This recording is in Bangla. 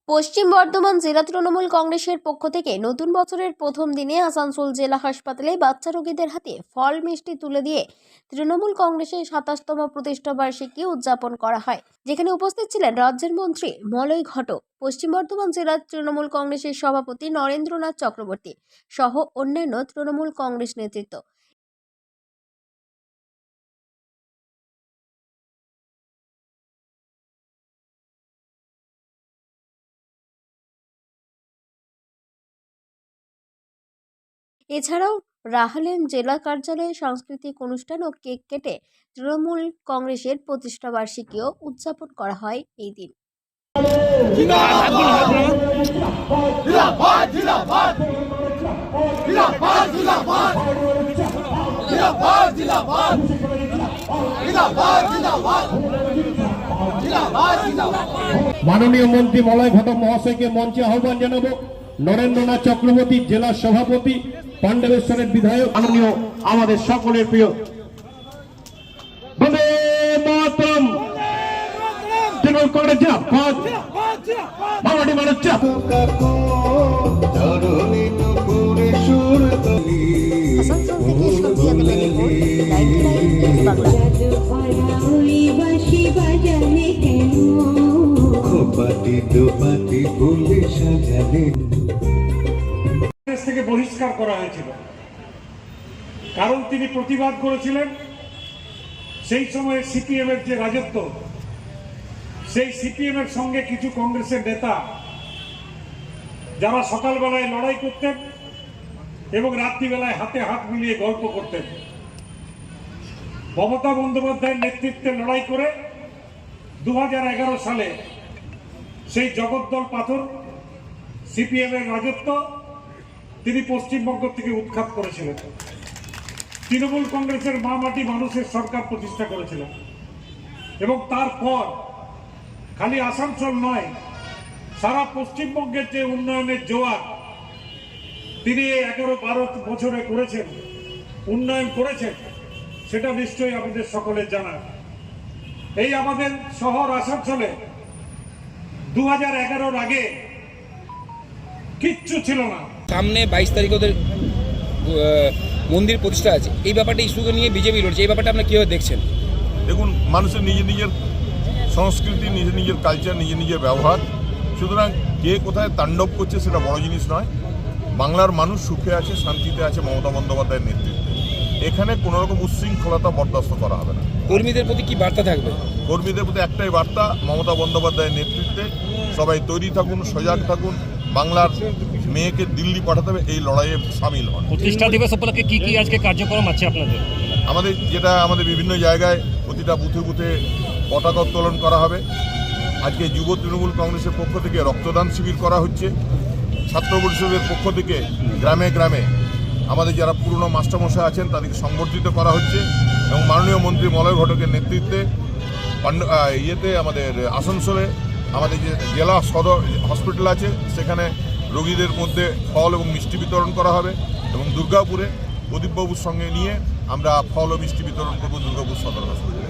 পশ্চিম বর্ধমান জেলা তৃণমূল কংগ্রেসের পক্ষ থেকে নতুন বছরের প্রথম দিনে আসানসোল জেলা হাসপাতালে বাচ্চা রোগীদের হাতে ফল মিষ্টি তুলে দিয়ে তৃণমূল কংগ্রেসের ২৭তম প্রতিষ্ঠা বার্ষিকী উদযাপন করা হয়, যেখানে উপস্থিত ছিলেন রাজ্যের মন্ত্রী মলয় ঘটক, পশ্চিম বর্ধমান জেলার তৃণমূল কংগ্রেসের সভাপতি নরেন্দ্রনাথ চক্রবর্তী সহ অন্যান্য তৃণমূল কংগ্রেস নেতৃত্ব। এছাড়াও রাহালেন জেলা কার্যালয়ে সাংস্কৃতিক অনুষ্ঠান ও কেক কেটে তৃণমূল কংগ্রেসের প্রতিষ্ঠা বার্ষিকীও উদযাপন করা হয় এই দিন। মাননীয় মন্ত্রী মলয় ঘটক মহাশয়কে মঞ্চে আহ্বান জানাবো। নরেন্দ্রনাথ চক্রবর্তী জেলা সভাপতি, পাণ্ডবেশ্বরের বিধায়ক, মাননীয় আমাদের সকলের প্রিয় বন্দে মাতরম তৃণমূল কংগ্রেস জিন্দাবাদ, মামাটি মানুষ থেকে বহিষ্কার করা হয়েছিল, কারণ তিনি প্রতিবাদ করেছিলেন সেই সময়ে সিপিএম এর যে রাজত্ব, সেই সিপিএম এর সঙ্গে কিছু কংগ্রেসের নেতা যারা সকালবেলায় লড়াই করতেন এবং রাত্রিবেলায় হাতে হাত মিলিয়ে গল্প করতেন। মমতা বন্দ্যোপাধ্যায়ের নেতৃত্বে লড়াই করে 2011 সালে সেই জগদ্দল পাথর সিপিএম এর রাজত্ব তিনি পশ্চিমবঙ্গ থেকে উৎখাত করেছিলেন। তৃণমূল কংগ্রেসের মা মাটি মানুষের সরকার প্রতিষ্ঠা করেছিলেন এবং তারপর খালি আসানসোল নয়, সারা পশ্চিমবঙ্গের যে উন্নয়নের জোয়ার তিনি 11-12 বছরে করেছেন, উন্নয়ন করেছেন, সেটা নিশ্চয়ই আমাদের সকলের জানা। এই আমাদের শহর আসানসোলে 2011 আগে কিচ্ছু ছিল না। সামনে 22 তারিখ ওদের মন্দির প্রতিষ্ঠা আছে, এই ব্যাপারটা ইস্যুকে নিয়ে বিজেপি লড়ছে, এই ব্যাপারটা আপনারা কীভাবে দেখছেন? দেখুন, মানুষের নিজের নিজের সংস্কৃতি, নিজের নিজের কালচার, নিজের নিজের ব্যবহার, সুতরাং কে কোথায় তাণ্ডব করছে সেটা বড় জিনিস নয়। বাংলার মানুষ সুখে আছে, শান্তিতে আছে মমতা বন্দ্যোপাধ্যায়ের নেতৃত্বে। এখানে কোনো রকম উচ্ছৃঙ্খলতা বরদাস্ত করা হবে না। কর্মীদের প্রতি কি বার্তা থাকবে? কর্মীদের প্রতি একটাই বার্তা, মমতা বন্দ্যোপাধ্যায়ের নেতৃত্বে সবাই তৈরি থাকুন, সজাগ থাকুন। বাংলার মেয়েকে দিল্লি পাঠাতে হবে, এই লড়াইয়ে সামিল হন। প্রতিষ্ঠা দিবস উপলক্ষে কি কি আজকে কার্যক্রম আছে আপনাদের? আমাদের বিভিন্ন জায়গায় প্রতিটা বুথে বুথে পতাকা উত্তোলন করা হবে। আজকে যুব তৃণমূল কংগ্রেসের পক্ষ থেকে রক্তদান শিবির করা হচ্ছে। ছাত্র পরিষদের পক্ষ থেকে গ্রামে গ্রামে আমাদের যারা পুরনো মাস্টারমশাই আছেন তাদেরকে সংবর্ধিত করা হচ্ছে এবং মাননীয় মন্ত্রী মলয় ঘটকের নেতৃত্বে আমাদের আসানসোলে আমাদের যে জেলা সদর হসপিটাল আছে সেখানে রোগীদের মধ্যে ফল এবং মিষ্টি বিতরণ করা হবে এবং দুর্গাপুরে প্রদীপবাবুর সঙ্গে নিয়ে আমরা ফল ও মিষ্টি বিতরণ করবো দুর্গাপুর সদর হাসপাতালে।